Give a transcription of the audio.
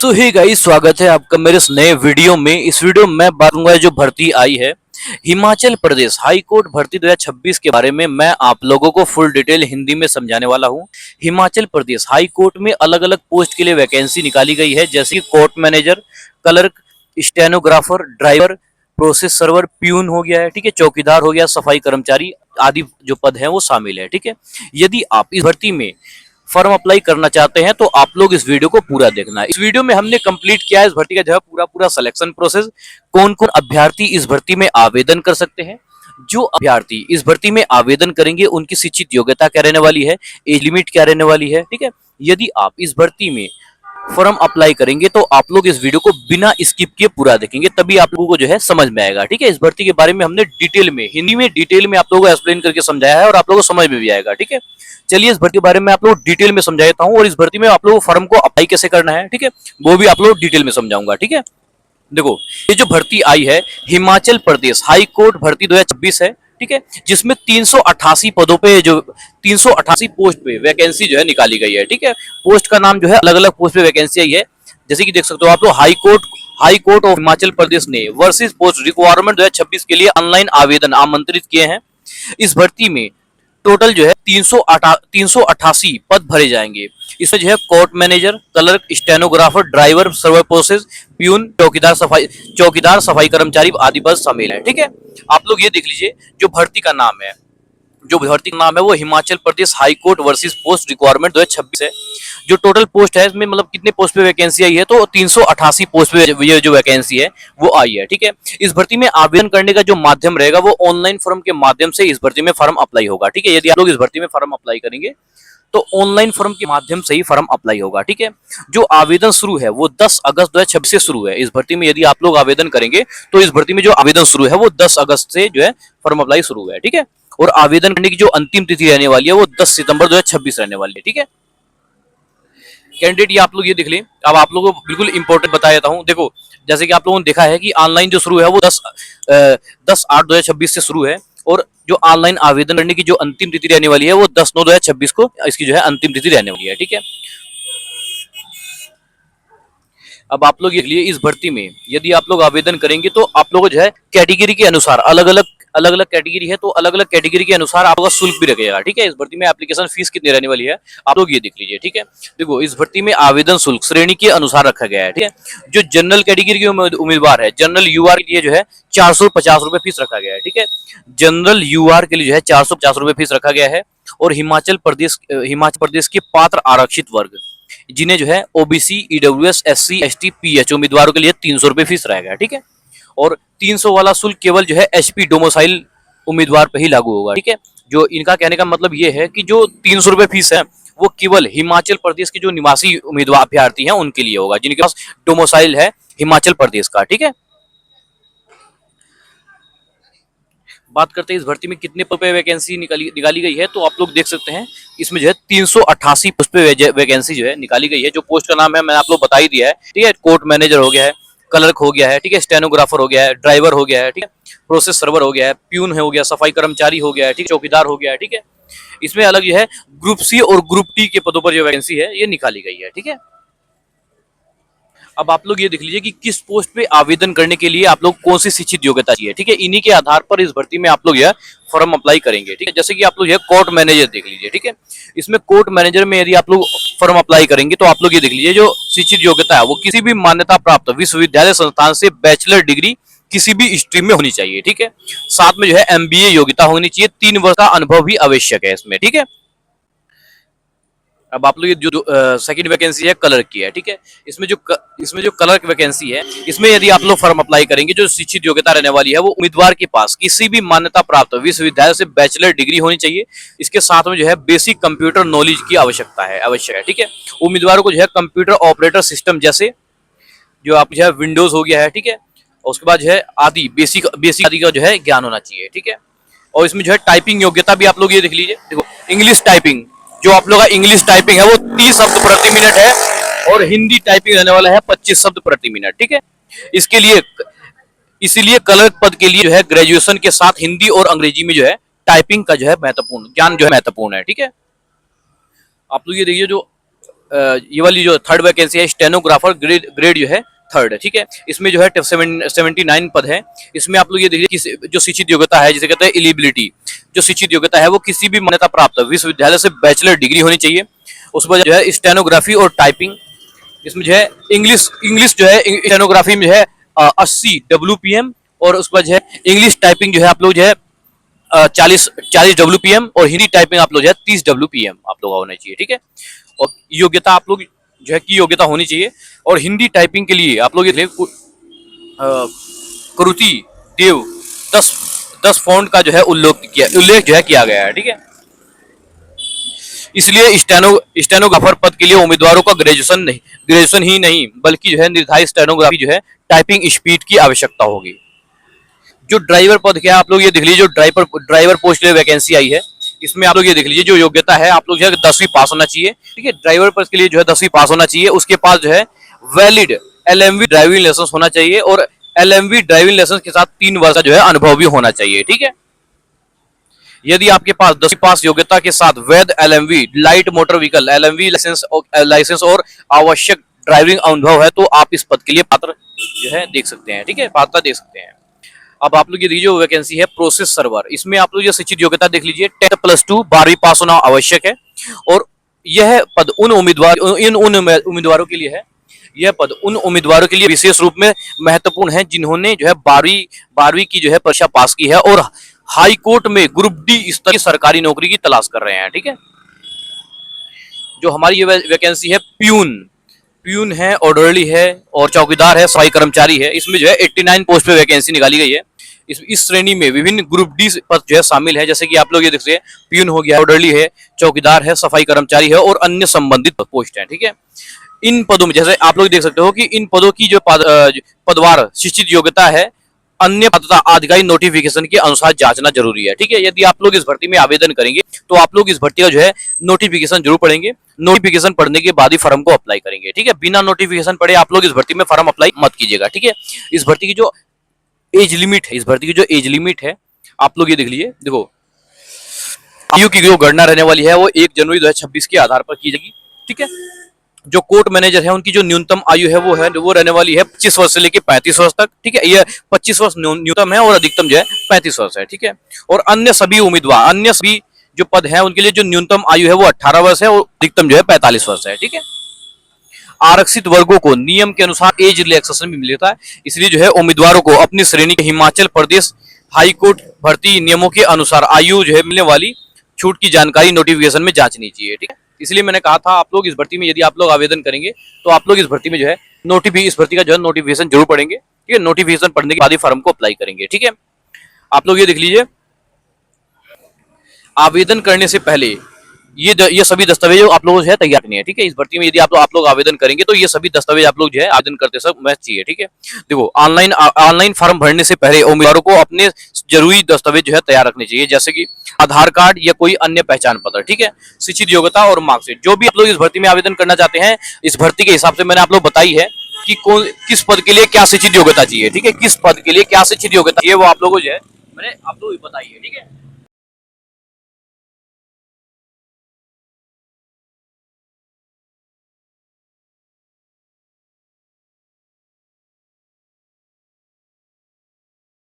तो hey guys, स्वागत है आपका मेरे इस नए वीडियो में। इस वीडियो में मैं बात करूंगा जो भर्ती आई है हिमाचल प्रदेश हाई कोर्ट भर्ती 2026 के बारे में मैं आप लोगों को फुल डिटेल हिंदी में समझाने वाला हूं। हिमाचल प्रदेश हाई कोर्ट में अलग अलग पोस्ट के लिए वैकेंसी निकाली गई है, जैसे कि court manager, clerk, stenographer, driver, process server, peon हो गया है, ठीक है, चौकीदार हो गया, सफाई कर्मचारी आदि जो पद हैं वो शामिल है। ठीक है, यदि आप इस भर्ती में फॉर्म अप्लाई करना चाहते हैं तो आप लोग इस वीडियो को पूरा देखना है। इस वीडियो में हमने कंप्लीट किया है इस भर्ती का जो है पूरा सिलेक्शन प्रोसेस। कौन कौन अभ्यर्थी इस भर्ती में आवेदन कर सकते हैं, जो अभ्यर्थी इस भर्ती में आवेदन करेंगे उनकी शिक्षित योग्यता क्या रहने वाली है, एज लिमिट क्या रहने वाली है। ठीक है, यदि आप इस भर्ती में फॉर्म अप्लाई करेंगे तो आप लोग इस वीडियो को बिना स्किप किए पूरा देखेंगे, तभी आप लोगों को जो है समझ में आएगा। ठीक है, इस भर्ती के बारे में हमने डिटेल में हिंदी में डिटेल में आप लोगों को एक्सप्लेन करके समझाया है और आप लोगों को समझ में भी आएगा। ठीक है, चलिए इस भर्ती के बारे में आप लोग डिटेल में समझा देता हूँ और इस भर्ती में आप लोगों को फॉर्म को अप्लाई कैसे करना है, ठीक है, वो भी आप लोग डिटेल में समझाऊंगा। ठीक है, देखो ये जो भर्ती आई है हिमाचल प्रदेश हाई कोर्ट भर्ती 2026 है। ठीक है, जिसमें 388 पदों पे जो 388 पोस्ट पे वैकेंसी जो है निकाली गई है। ठीक है, पोस्ट का नाम जो है अलग अलग पोस्ट पे वैकेंसी आई है, जैसे कि देख सकते हो आप लोग high court of Himachal Pradesh ने वर्सेस पोस्ट रिक्वायरमेंट 2026 के लिए ऑनलाइन आवेदन आमंत्रित किए हैं। इस भर्ती में टोटल जो है 388 पद भरे जाएंगे। इसमें जो है court manager, clerk, stenographer, driver, server process, peon, चौकीदार, सफाई कर्मचारी आदि पद शामिल है। ठीक है, आप लोग ये देख लीजिए जो भर्ती का नाम है, वो Himachal Pradesh high court versus post requirement 2026 है। जो टोटल पोस्ट है इसमें मतलब कितने पोस्ट पे वैकेंसी आई है, तो 388 पोस्ट पे ये जो वैकेंसी है वो आई है। ठीक है, इस भर्ती में आवेदन करने का जो माध्यम रहेगा वो ऑनलाइन फॉर्म के माध्यम से इस भर्ती में फॉर्म अप्लाई होगा। ठीक है, यदि आप लोग इस भर्ती में फॉर्म अप्लाई करेंगे तो ऑनलाइन फॉर्म के माध्यम से ही फॉर्म अप्लाई होगा। ठीक है, जो आवेदन शुरू है वो 10 अगस्त 2026 से शुरू है। इस भर्ती में यदि आप लोग आवेदन करेंगे तो इस भर्ती में जो आवेदन शुरू है वो 10 अगस्त से जो है फॉर्म अप्लाई शुरू है। ठीक है, और आवेदन करने की जो अंतिम तिथि रहने वाली है वो 10 सितंबर 2026 रहने वाली है। ठीक है, कैंडिडेट ये आप लोग ये देख लें। अब आप लोगों को बिल्कुल इंपॉर्टेंट बता देता हूं। देखो जैसे कि आप लोगों ने देखा है कि ऑनलाइन जो शुरू है वो 10/8/2026 से शुरू है, और जो ऑनलाइन आवेदन करने की जो अंतिम तिथि रहने वाली है वो 10/9/2026 को इसकी जो है अंतिम तिथि रहने वाली है। ठीक है, अब आप लोग ये लिए इस भर्ती में यदि आप लोग आवेदन करेंगे तो आप लोगों को जो है कैटेगरी के अनुसार अलग अलग कैटेगरी है, तो अलग अलग कैटेगरी के अनुसार आपका शुल्क भी रखेगा। ठीक है, इस भर्ती में एप्लीकेशन फीस कितनी रहने वाली है आप लोग ये देख लीजिए। ठीक है, देखो इस भर्ती में आवेदन शुल्क श्रेणी के अनुसार रखा गया है। ठीक है, जो जनरल कैटेगरी के उम्मीदवार है, जनरल यूआर के लिए जो है 450 रुपए फीस रखा गया है। ठीक है, जनरल यूआर के लिए जो है 450 रुपए फीस रखा गया है। और हिमाचल प्रदेश के पात्र आरक्षित वर्ग जिन्हें जो है OBC, EWS, SC, ST, pH उम्मीदवारों के लिए 300 रुपए फीस रहेगा। ठीक है, और 300 वाला शुल्क केवल जो है एचपी डोमिसाइल उम्मीदवार पर ही लागू होगा। ठीक है, जो इनका कहने का मतलब ये है कि जो 300 रुपए फीस है वो केवल हिमाचल प्रदेश के जो निवासी उम्मीदवार अभ्यर्थी हैं उनके लिए होगा, जिनके पास डोमिसाइल है हिमाचल प्रदेश का। ठीक है, बात करते हैं इस भर्ती में कितने पद पे वैकेंसी निकाली गई है, तो आप लोग देख सकते हैं इसमें जो है 388 पोस्ट पे वैकेंसी जो है निकाली गई है। जो पोस्ट का नाम है मैंने आप लोग बता ही दिया है। ठीक है, कोर्ट मैनेजर हो गया है, क्लर्क हो गया है, ठीक है, स्टेनोग्राफर हो गया है, ड्राइवर हो गया है, ठीक है, प्रोसेस सर्वर हो गया है, प्यून हो गया, सफाई कर्मचारी हो गया है, ठीक है, चौकीदार हो गया है। ठीक है, इसमें अलग जो है ग्रुप सी और ग्रुप टी के पदों पर जो वैकेंसी है ये निकाली गई है। ठीक है, अब आप लोग ये देख लीजिए कि किस पोस्ट पे आवेदन करने के लिए आप लोग कौन सी शिक्षित योग्यता चाहिए। ठीक है, इन्हीं के आधार पर इस भर्ती में आप लोग यह फॉर्म अप्लाई करेंगे। ठीक है, जैसे कि आप लोग यह कोर्ट मैनेजर देख लीजिए। ठीक है, इसमें कोर्ट मैनेजर में यदि आप लोग फॉर्म अप्लाई करेंगे तो आप लोग ये देख लीजिए जो शिक्षित योग्यता है वो किसी भी मान्यता प्राप्त विश्वविद्यालय संस्थान से बैचलर डिग्री किसी भी स्ट्रीम में होनी चाहिए। ठीक है, साथ में जो है एमबीए योग्यता होनी चाहिए, 3 वर्ष का अनुभव भी आवश्यक है इसमें। ठीक है, अब आप लोग ये जो सेकंड वैकेंसी है क्लर्क की है। ठीक है, इसमें जो क्लर्क वैकेंसी है इसमें यदि आप लोग फॉर्म अप्लाई करेंगे जो शिक्षित योग्यता रहने वाली है वो उम्मीदवार के पास किसी भी मान्यता प्राप्त विश्वविद्यालय से बैचलर डिग्री होनी चाहिए। इसके साथ में जो है बेसिक कंप्यूटर नॉलेज की आवश्यक है। ठीक है, उम्मीदवारों को जो है कंप्यूटर ऑपरेटर सिस्टम जैसे जो आप जो है विंडोज हो गया है, ठीक है, और उसके बाद जो है आदि बेसिक आदि का जो है ज्ञान होना चाहिए। ठीक है, और इसमें जो है टाइपिंग योग्यता भी आप लोग ये देख लीजिए। देखो इंग्लिश टाइपिंग, जो आप लोग का इंग्लिश टाइपिंग है वो 30 शब्द प्रति मिनट है और हिंदी टाइपिंग रहने वाला है 25 शब्द प्रति मिनट। ठीक है, इसके लिए इसीलिए क्लर्क पद के लिए जो है ग्रेजुएशन के साथ हिंदी और अंग्रेजी में जो है टाइपिंग का जो है महत्वपूर्ण ज्ञान जो है महत्वपूर्ण है। ठीक है, आप लोग ये देखिए जो ये वाली जो थर्ड वैकेंसी है स्टेनोग्राफर ग्रेड जो है थर्ड है, ठीक है। इसमें जो है 79 पद है। इसमें आप लोग ये देखिए कि जो शिक्षित योग्यता है जिसे कहते हैं एलिजिबिलिटी, जो शिक्षित योग्यता है वो किसी भी मान्यता प्राप्त विश्वविद्यालय से बैचलर डिग्री होनी चाहिए। उसके बाद जो है स्टेनोग्राफी और टाइपिंग, इसमें जो है इंग्लिश जो है स्टेनोग्राफी में जो है 80 WPM, और उसके बाद जो है इंग्लिश टाइपिंग जो है आप लोग जो है 40 WPM, और हिंदी टाइपिंग आप लोग जो है 30 WPM आप लोग का होना चाहिए, ठीक है। और योग्यता आप लोग जो है की योग्यता होनी चाहिए। और हिंदी टाइपिंग के लिए आप लोग ये कृति देव 10 फॉन्ट का जो है उल्लेख जो है किया गया है, ठीक है। इसलिए स्टेनोग्राफर पद के लिए उम्मीदवारों का ग्रेजुएशन ही नहीं बल्कि जो है निर्धारित स्टेनोग्राफी जो है टाइपिंग स्पीड की आवश्यकता होगी। जो ड्राइवर पद क्या है आप लोग ये देख लीजिए, जो ड्राइवर पोस्ट के लिए वैकेंसी आई है, इसमें आप लोग ये देख लीजिए जो योग्यता है आप लोग जो है 10वीं पास होना चाहिए, ठीक है। ड्राइवर पद के लिए जो है 10वीं पास होना चाहिए। उसके पास जो है वैलिड LMV ड्राइविंग लाइसेंस होना चाहिए, और LMV ड्राइविंग लाइसेंस के साथ 3 वर्ष का जो है अनुभव भी होना चाहिए, ठीक है। यदि आपके पास 10वीं पास योग्यता के साथ वैध LMV light motor vehicle LMV licence और आवश्यक ड्राइविंग अनुभव है तो आप इस पद के लिए पात्र जो है देख सकते हैं, ठीक है, पात्रता देख सकते हैं। अब आप लोग ये देखिए जो वैकेंसी है प्रोसेस सर्वर, इसमें आप लोग ये शिक्षित योग्यता देख लीजिए 10+2 12वीं पास होना आवश्यक है। और यह पद उन उम्मीदवारों के लिए है, यह पद उन उम्मीदवारों के लिए विशेष रूप में महत्वपूर्ण है जिन्होंने जो है 12वीं की जो है परीक्षा पास की है और हाई कोर्ट में ग्रुप D स्तर की सरकारी नौकरी की तलाश कर रहे हैं, ठीक है। जो हमारी ये वैकेंसी है प्यून है, ऑर्डरली है और चौकीदार है, सफाई कर्मचारी है। इसमें जो है 89 पोस्ट पे वैकेंसी निकाली गई है। इस श्रेणी में विभिन्न ग्रुप D पद जो है शामिल है, जैसे कि आप लोग ये देख सकते हैं प्यून हो गया, ऑर्डरली है, चौकीदार है, सफाई कर्मचारी है और अन्य संबंधित पोस्ट है, ठीक है। इन पदों में जैसे आप लोग देख सकते हो कि इन पदों की जो पदवार शिक्षित योग्यता है अन्य पात्रता आधिकारिक नोटिफिकेशन के अनुसार जांचना जरूरी है, ठीक है। यदि आप लोग इस भर्ती में आवेदन करेंगे तो आप लोग इस भर्ती का जो है नोटिफिकेशन जरूर पढ़ेंगे। नोटिफिकेशन पढ़ने के बाद ही फॉर्म को अप्लाई करेंगे, ठीक है। बिना नोटिफिकेशन पढ़े आप लोग इस भर्ती में फॉर्म अप्लाई मत कीजिएगा, ठीक है। इस भर्ती की जो एज लिमिट है आप लोग ये देख लीजिए, देखो आयु की जो गणना रहने वाली है वो 1 जनवरी 2026 के आधार पर की जाएगी, ठीक है। जो कोर्ट मैनेजर है उनकी जो न्यूनतम आयु है वो रहने वाली है 25 वर्ष से लेकर 35 वर्ष तक, ठीक है। ये 25 वर्ष न्यूनतम है और अधिकतम जो है 35 वर्ष है, ठीक है। और अन्य सभी जो पद है उनके लिए जो न्यूनतम आयु है वो 18 वर्ष है और अधिकतम जो है 45 वर्ष है, ठीक है। आरक्षित वर्गों को नियम के अनुसार एज रिलैक्सेशन भी मिलता है, इसलिए जो है उम्मीदवारों को अपनी श्रेणी के हिमाचल प्रदेश हाई कोर्ट भर्ती नियमों के अनुसार आयु जो है मिलने वाली छूट की जानकारी नोटिफिकेशन में जांचनी चाहिए, ठीक है। इसलिए मैंने कहा था आप लोग इस भर्ती में यदि आप लोग आवेदन करेंगे तो आप लोग इस भर्ती में जो है इस भर्ती का जो है नोटिफिकेशन जरूर पढ़ेंगे, ठीक है। नोटिफिकेशन पढ़ने के बाद ही फॉर्म को अप्लाई करेंगे, ठीक है। आप लोग ये देख लीजिए आवेदन करने से पहले ये सभी दस्तावेज आप लोगों को तैयार करनी है, ठीक है। इस भर्ती में यदि आप लोग आवेदन करेंगे तो ये सभी दस्तावेज आप लोग जो है आवेदन करते समय मैच चाहिए, ठीक है। देखो ऑनलाइन फॉर्म भरने से पहले उम्मीदवारों को अपने जरूरी दस्तावेज जो है तैयार रखने चाहिए, जैसे कि आधार कार्ड या कोई अन्य पहचान पत्र, ठीक है। शिक्षित योग्यता और मार्कशीट, जो भी आप लोग इस भर्ती में आवेदन करना चाहते हैं इस भर्ती के हिसाब से मैंने आप लोग बताई है कि किस पद के लिए क्या शिक्षित योग्यता चाहिए, ठीक है। किस पद के लिए क्या शिक्षित योग्यता चाहिए वो आप लोगों को जो है मैंने आप लोग बताई है, ठीक है।